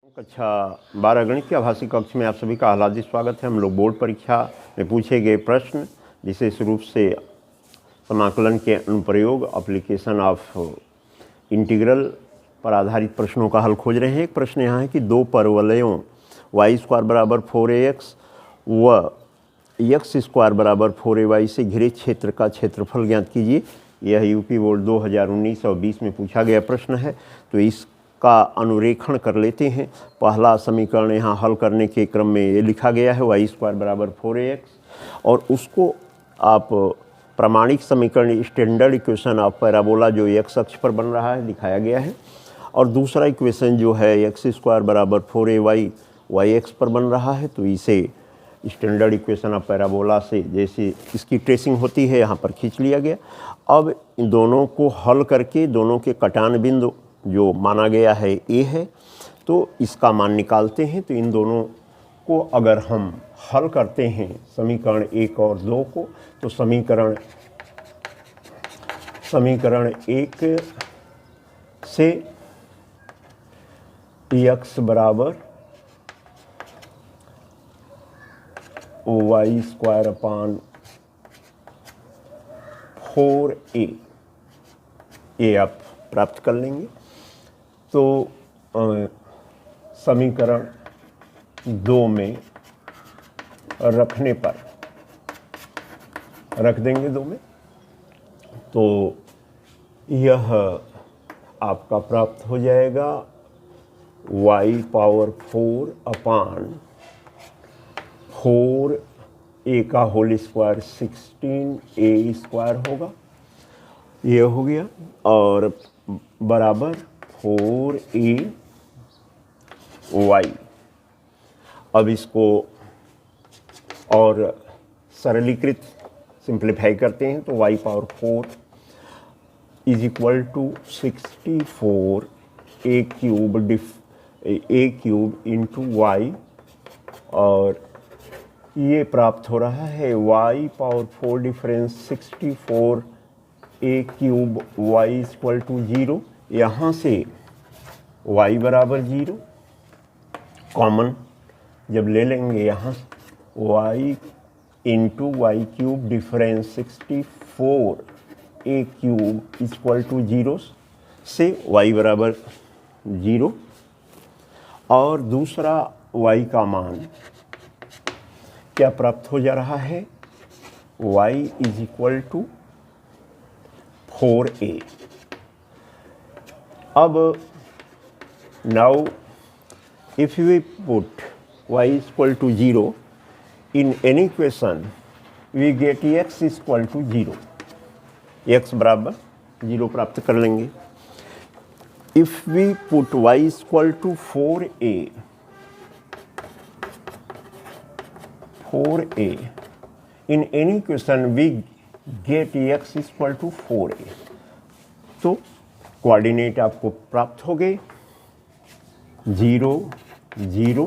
कक्षा 12 गणित के आभासी कक्ष में आप सभी का हार्दिक स्वागत है। हम लोग बोर्ड परीक्षा में पूछे गए प्रश्न, विशेष रूप से समाकलन के अनुप्रयोग एप्लीकेशन ऑफ इंटीग्रल पर आधारित प्रश्नों का हल खोज रहे हैं। एक प्रश्न यहाँ है कि दो परवलयों y² बराबर 4ax व x² बराबर 4ay से घिरे क्षेत्र का क्षेत्रफल ज्ञात कीजिए। यह यूपी बोर्ड 2019 और 20 में पूछा गया प्रश्न है। तो इसका अनुरेखण कर लेते हैं। पहला समीकरण यहाँ हल करने के क्रम में ये लिखा गया है y² बराबर 4ax, और उसको आप प्रामाणिक समीकरण स्टैंडर्ड इक्वेशन ऑफ पैराबोला जो x अक्ष पर बन रहा है दिखाया गया है, और दूसरा इक्वेशन जो है x² बराबर 4ay y एक्स पर बन रहा है। तो इसे स्टैंडर्ड इक्वेशन ऑफ पैराबोला से जैसे इसकी ट्रेसिंग होती है यहाँ पर खींच लिया गया। अब इन दोनों को हल करके दोनों के कटान बिंदु जो माना गया है ए है, तो इसका मान निकालते हैं। तो इन दोनों को अगर हम हल करते हैं समीकरण 1 और 2 को, तो समीकरण 1 से x बराबर y² अपान 4a ये आप प्राप्त कर लेंगे। तो समीकरण 2 में रखने पर रख देंगे 2 में, तो यह आपका प्राप्त हो जाएगा y⁴ अपान 4a का होल स्क्वायर 16a² होगा, ये हो गया, और बराबर 4ay। अब इसको और सरलीकृत सिंप्लीफाई करते हैं तो y⁴ is equal to 64 a³ into y, और ये प्राप्त हो रहा है y⁴ difference 64 a³ y equal to 0। यहाँ से y बराबर 0 कॉमन जब ले लेंगे, यहाँ y into y³ difference 64 a³ equal to 0 से y बराबर 0, और दूसरा y का मान क्या प्राप्त हो जा रहा है, y is equal to 4a। अब now if we put y equal to 0 in any equation we get x equal to 0, x बराबर 0 प्राप्त कर लेंगे। If we put y equal to 4a in any equation we get x equal to 4a। तो coordinate आपको प्राप्त हो गए 0 0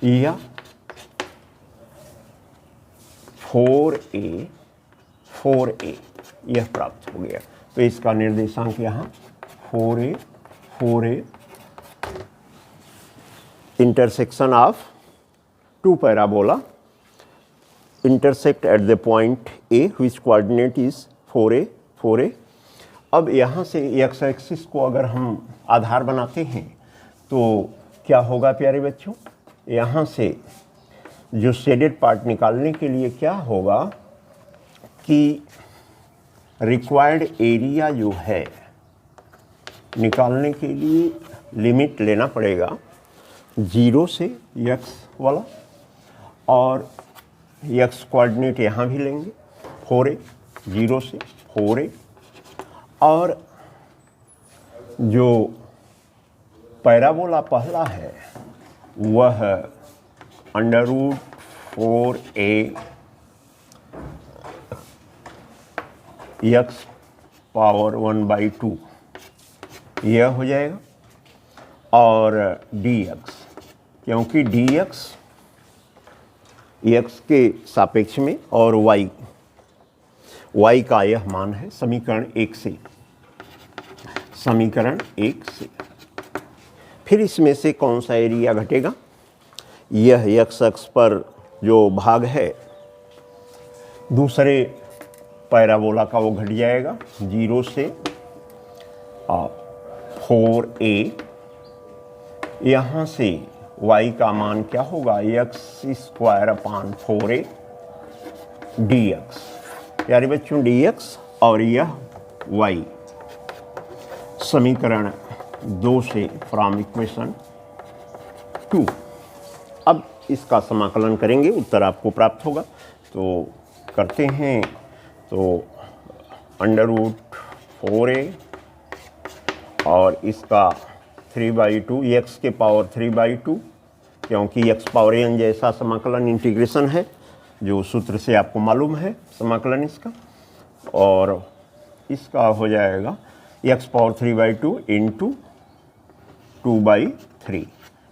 या 4a यह प्राप्त हो गया। तो इसका निर्देशांक यहाँ 4a intersection of two parabola intersect at the point A which coordinate is 4a। अब यहाँ से x एक्सिस को अगर हम आधार बनाते हैं तो क्या होगा प्यारे बच्चों, यहाँ से जो शेडेड पार्ट निकालने के लिए क्या होगा कि रिक्वायर्ड एरिया जो है निकालने के लिए लिमिट लेना पड़ेगा 0 से x वाला, और x कोऑर्डिनेट यहाँ भी लेंगे 4a, 0 से 4a, और जो पैराबोला पहला है वह √4a x पावर 1/2 यह हो जाएगा, और dx, क्योंकि dx x के सापेक्ष में और y का यह मान है समीकरण 1 से। फिर इसमें से कौन सा एरिया घटेगा, यह एक्स अक्ष पर जो भाग है दूसरे पैराबोला का वो घट जाएगा 0 से 4a। यहाँ से y का मान क्या होगा, x² अपान 4a dx, प्यारे बच्चों dx, और यह y समीकरण 2 से फ्रॉम इक्वेशन 2। अब इसका समाकलन करेंगे, उत्तर आपको प्राप्त होगा। तो करते हैं, तो √4a और इसका 3/2, x के पावर 3/2, क्योंकि x पावर n जैसा समाकलन इंटीग्रेशन है जो सूत्र से आपको मालूम है समाकलन इसका, और इसका हो जाएगा x पावर 3/2 इंटू 2/3,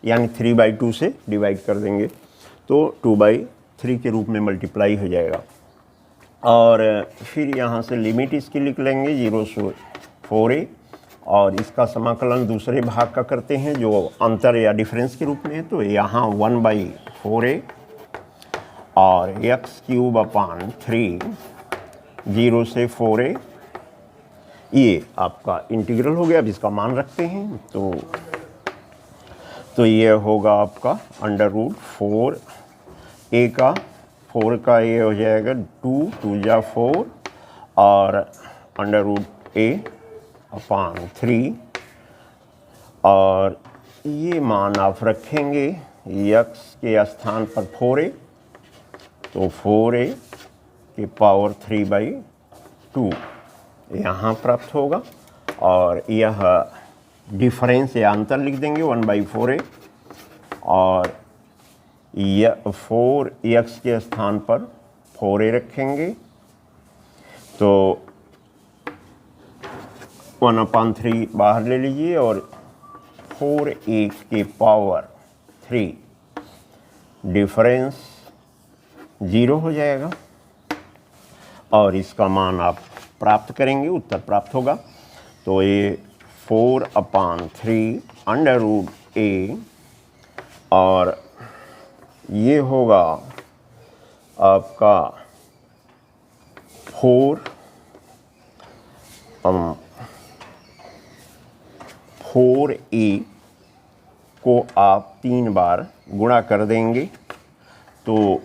यानी 3/2 से डिवाइड कर देंगे तो 2/3 के रूप में मल्टीप्लाई हो जाएगा। और फिर यहाँ से लिमिट इसकी लिख लेंगे 0 से 4a, और इसका समाकलन दूसरे भाग का करते हैं जो अंतर या डिफरेंस के रूप में है। तो यहाँ 1/4a और x³ अपान 3 0 से 4a, ये आपका इंटीग्रल हो गया। अब इसका मान रखते हैं तो ये होगा आपका √4a का 4 का ये हो जाएगा 2 2 जा 4 और √a अपान 3, और ये मान आप रखेंगे x के स्थान पर 4a, तो 4a के पावर 3/2 यहाँ प्राप्त होगा, और यह डिफरेंस या अंतर लिख देंगे 1/4a, और यह 4x के स्थान पर 4a रखेंगे तो 1/3 बाहर ले लीजिए, और 4a के पावर 3 डिफरेंस 0 हो जाएगा, और इसका मान आप प्राप्त करेंगे, उत्तर प्राप्त होगा। तो ये 4/3 √a, और ये होगा आपका 4a को आप 3 बार गुणा कर देंगे तो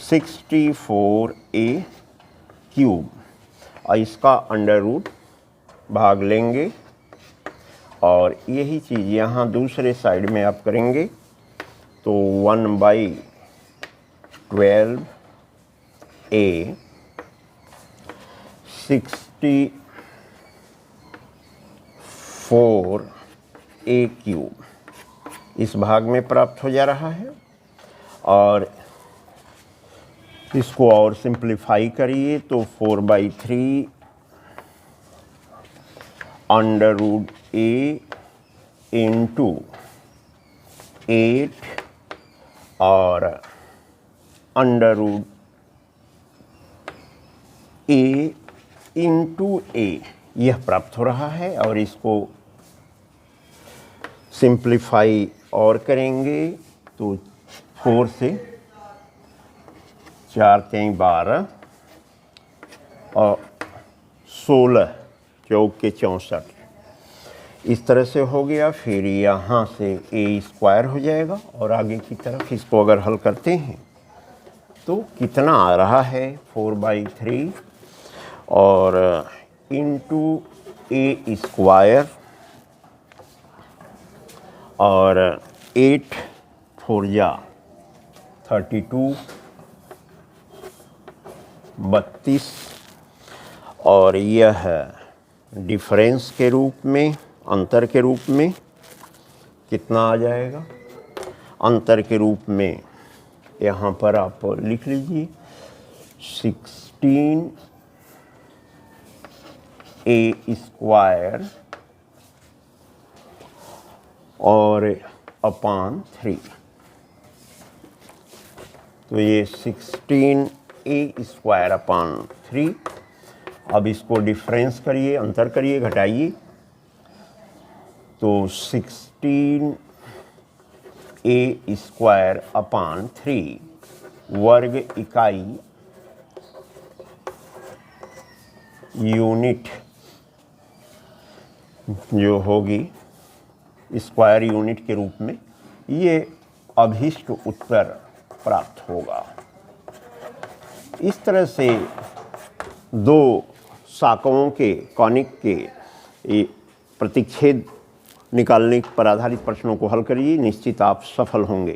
64a क्यूब, और इसका अंडर रूट भाग लेंगे, और यही चीज़ यहाँ दूसरे साइड में आप करेंगे तो 1/12a 64a क्यूब इस भाग में प्राप्त हो जा रहा है। और इसको और सिंप्लीफाई करिए तो 4/3 √a इंटू 8 और √a इंटू a, यह प्राप्त हो रहा है। और इसको सिंप्लीफाई और करेंगे तो 4 से 4 3 12 और 16 चौके 64, इस तरह से हो गया। फिर यहाँ से a² हो जाएगा, और आगे की तरफ इसको अगर हल करते हैं तो कितना आ रहा है 4/3 और इंटू a² और 8 4 जा 32 32, और यह डिफरेंस के रूप में, अंतर के रूप में कितना आ जाएगा, अंतर के रूप में यहाँ पर आप लिख लीजिए 16a² और अपान 3। तो ये 16a² अपान 3। अब इसको डिफरेंस करिए, अंतर करिए, घटाइए तो 16a² वर्ग इकाई यूनिट जो होगी स्क्वायर यूनिट के रूप में, ये अभीष्ट उत्तर प्राप्त होगा। इस तरह से दो शाखाओं के कॉनिक के प्रतिच्छेद निकालने पर आधारित प्रश्नों को हल करिए, निश्चित आप सफल होंगे।